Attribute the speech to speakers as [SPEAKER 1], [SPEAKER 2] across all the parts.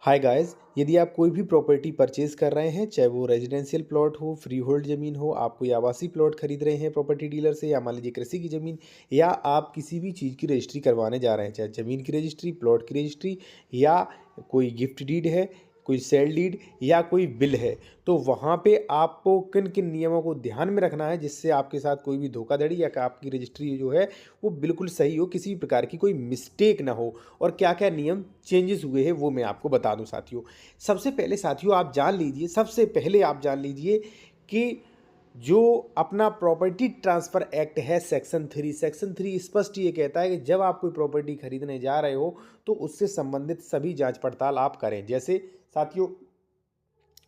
[SPEAKER 1] Hi guys, यदि आप कोई भी प्रॉपर्टी परचेज कर रहे हैं, चाहे वो रेजिडेंशियल प्लॉट हो, फ्री होल्ड ज़मीन हो, आप कोई आवासीय प्लॉट खरीद रहे हैं प्रॉपर्टी डीलर से, या मान लीजिए कृषि की ज़मीन, या आप किसी भी चीज़ की रजिस्ट्री करवाने जा रहे हैं, चाहे ज़मीन की रजिस्ट्री, प्लॉट की रजिस्ट्री, या कोई गिफ्ट डीड है, कोई सेल डीड, या कोई बिल है, तो वहाँ पे आपको किन किन नियमों को ध्यान में रखना है जिससे आपके साथ कोई भी धोखाधड़ी या आपकी रजिस्ट्री जो है वो बिल्कुल सही हो, किसी भी प्रकार की कोई मिस्टेक ना हो। और क्या क्या नियम चेंजेस हुए हैं वो मैं आपको बता दूं साथियों। सबसे पहले साथियों आप जान लीजिए, सबसे पहले आप जान लीजिए कि जो अपना प्रॉपर्टी ट्रांसफ़र एक्ट है सेक्शन 3 स्पष्ट ये कहता है कि जब आप कोई प्रॉपर्टी खरीदने जा रहे हो तो उससे संबंधित सभी जांच पड़ताल आप करें। जैसे साथियों,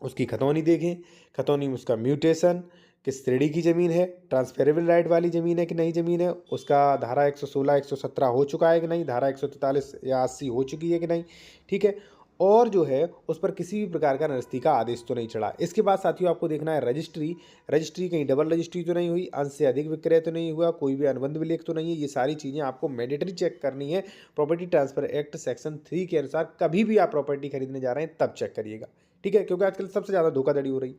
[SPEAKER 1] उसकी खतौनी देखें, खतौनी में उसका म्यूटेशन, किस श्रेणी की ज़मीन है, ट्रांसफरेबल राइट वाली ज़मीन है कि नई ज़मीन है, उसका धारा 116 117 हो चुका है कि नहीं, धारा 143 या 80 हो चुकी है कि नहीं, ठीक है। और जो है उस पर किसी भी प्रकार का निरस्ती का आदेश तो नहीं चढ़ा। इसके बाद साथियों आपको देखना है रजिस्ट्री, रजिस्ट्री कहीं डबल रजिस्ट्री तो नहीं हुई, अंश से अधिक विक्रय तो नहीं हुआ, कोई भी अनुबंध विलेख तो नहीं है। ये सारी चीज़ें आपको मैंडेटरी चेक करनी है। प्रॉपर्टी ट्रांसफर एक्ट सेक्शन 3 के अनुसार कभी भी आप प्रॉपर्टी खरीदने जा रहे हैं तब चेक करिएगा, ठीक है, क्योंकि आजकल सबसे ज़्यादा धोखाधड़ी हो रही है।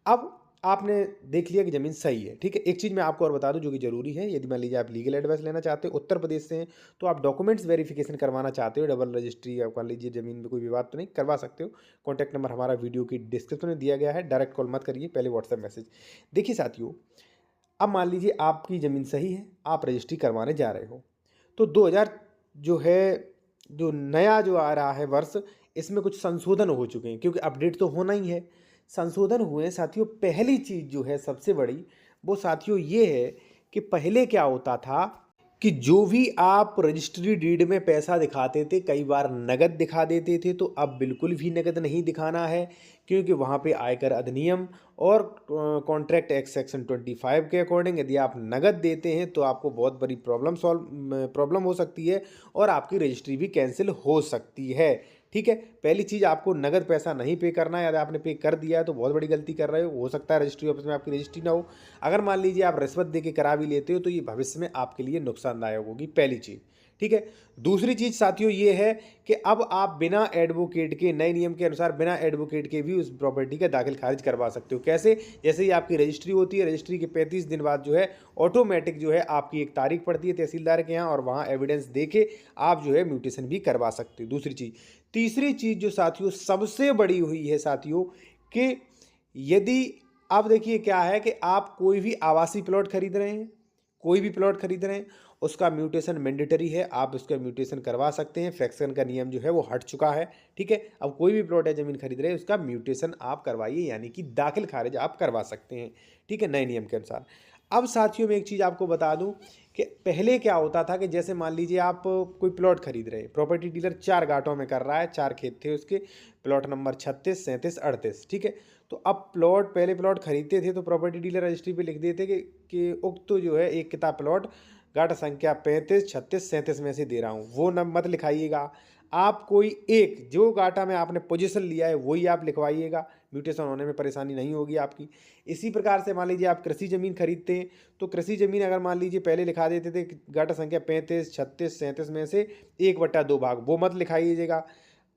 [SPEAKER 1] अब आपने देख लिया कि ज़मीन सही है, ठीक है। एक चीज़ मैं आपको और बता दूं जो कि ज़रूरी है, यदि मान लीजिए आप लीगल एडवाइस लेना चाहते हो, उत्तर प्रदेश से हैं, तो आप डॉक्यूमेंट्स वेरिफिकेशन करवाना चाहते हो, डबल रजिस्ट्री या मान लीजिए ज़मीन में कोई विवाद तो नहीं, करवा सकते हो। कॉन्टैक्ट नंबर हमारा वीडियो की डिस्क्रिप्शन में दिया गया है, डायरेक्ट कॉल मत करिए, पहले व्हाट्सएप मैसेज। देखिए साथियों, अब मान लीजिए आपकी ज़मीन सही है, आप रजिस्ट्री करवाने जा रहे हो, तो 2000 जो है, जो नया जो आ रहा है वर्ष, इसमें कुछ संशोधन हो चुके हैं, क्योंकि अपडेट तो होना ही है। संशोधन हुए हैं साथियों। पहली चीज़ जो है सबसे बड़ी, वो साथियों ये है कि पहले क्या होता था कि जो भी आप रजिस्ट्री डीड में पैसा दिखाते थे, कई बार नकद दिखा देते थे, तो अब बिल्कुल भी नकद नहीं दिखाना है, क्योंकि वहाँ पे आयकर अधिनियम और कॉन्ट्रैक्ट एक्ट सेक्शन 25 के अकॉर्डिंग यदि आप नकद देते हैं तो आपको बहुत बड़ी प्रॉब्लम हो सकती है और आपकी रजिस्ट्री भी कैंसिल हो सकती है, ठीक है। पहली चीज़, आपको नगद पैसा नहीं पे करना है। यदि आपने पे कर दिया है तो बहुत बड़ी गलती कर रहे हो सकता है रजिस्ट्री ऑफिस में आपकी रजिस्ट्री ना हो। अगर मान लीजिए आप रिश्वत दे के करा भी लेते हो तो ये भविष्य में आपके लिए नुकसानदायक होगी, पहली चीज़, ठीक है। दूसरी चीज़ साथियों ये है कि अब आप बिना एडवोकेट के, नए नियम के अनुसार बिना एडवोकेट के भी उस प्रॉपर्टी का दाखिल खारिज करवा सकते हो। कैसे? जैसे ही आपकी रजिस्ट्री होती है, रजिस्ट्री के 35 दिन बाद जो है ऑटोमेटिक जो है आपकी एक तारीख पड़ती है तहसीलदार के यहाँ, और वहाँ एविडेंस दे के आप जो है म्यूटेशन भी करवा सकते हो। दूसरी चीज़। तीसरी चीज़ जो साथियों सबसे बड़ी हुई है साथियों, कि यदि, अब देखिए क्या है कि आप कोई भी आवासीय प्लॉट खरीद रहे हैं, कोई भी प्लॉट खरीद रहे हैं, उसका म्यूटेशन मैंडेटरी है, आप उसका म्यूटेशन करवा सकते हैं। फ्रैक्शन का नियम जो है वो हट चुका है, ठीक है। अब कोई भी प्लॉट है, ज़मीन खरीद रहे हैं, उसका म्यूटेशन आप करवाइए, यानी कि दाखिल खारिज आप करवा सकते हैं, ठीक है, नए नियम के अनुसार। अब साथियों मैं एक चीज़ आपको बता दूं कि पहले क्या होता था कि जैसे मान लीजिए आप कोई प्लॉट खरीद रहे हैं, प्रॉपर्टी डीलर 4 गांठों में कर रहा है, 4 खेत थे उसके, प्लॉट नंबर 36 37 38, ठीक है। तो अब प्लॉट, पहले प्लॉट खरीदते थे तो प्रॉपर्टी डीलर रजिस्ट्री पे लिख देते कि उक्त तो जो है एक किता प्लॉट गांठ संख्या 35 36 37 में से दे रहा हूँ, वो न मत लिखाइएगा। आप कोई एक, जो गांठा में आपने पोजीशन लिया है वही आप लिखवाइएगा, म्यूटेशन होने में परेशानी नहीं होगी आपकी। इसी प्रकार से मान लीजिए आप कृषि ज़मीन खरीदते हैं, तो कृषि ज़मीन अगर मान लीजिए पहले लिखा देते थे गांठा संख्या 35 36 37 में से 1/2 भाग, वो मत लिखाइएगा।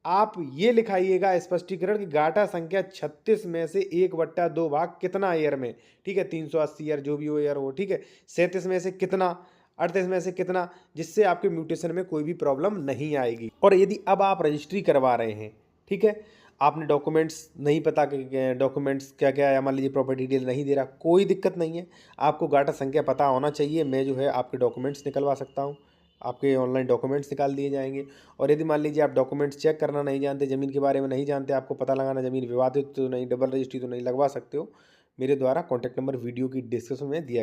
[SPEAKER 1] आप ये लिखाइएगा स्पष्टीकरण कि गांठा संख्या 36 में से 1/2 भाग कितना ईयर में, ठीक है, 380 ईयर जो भी हो ईयर हो, ठीक है, 37 में से कितना, 38 में से कितना, जिससे आपके म्यूटेशन में कोई भी प्रॉब्लम नहीं आएगी। और यदि अब आप रजिस्ट्री करवा रहे हैं, ठीक है, आपने डॉक्यूमेंट्स नहीं पता कि डॉक्यूमेंट्स क्या क्या है, मान लीजिए प्रॉपर्टी डिटेल नहीं दे रहा, कोई दिक्कत नहीं है। आपको गांठा संख्या पता होना चाहिए, मैं जो है आपके डॉक्यूमेंट्स निकलवा सकता हूँ, आपके ऑनलाइन डॉक्यूमेंट्स निकाल दिए जाएंगे। और यदि मान लीजिए आप डॉक्यूमेंट्स चेक करना नहीं जानते, ज़मीन के बारे में नहीं जानते, आपको पता लगाना ज़मीन विवादित तो नहीं, डबल रजिस्ट्री तो नहीं, लगवा सकते हो। मेरे द्वारा कॉन्टैक्ट नंबर वीडियो की डिस्क्रिप्शन में दिया गया।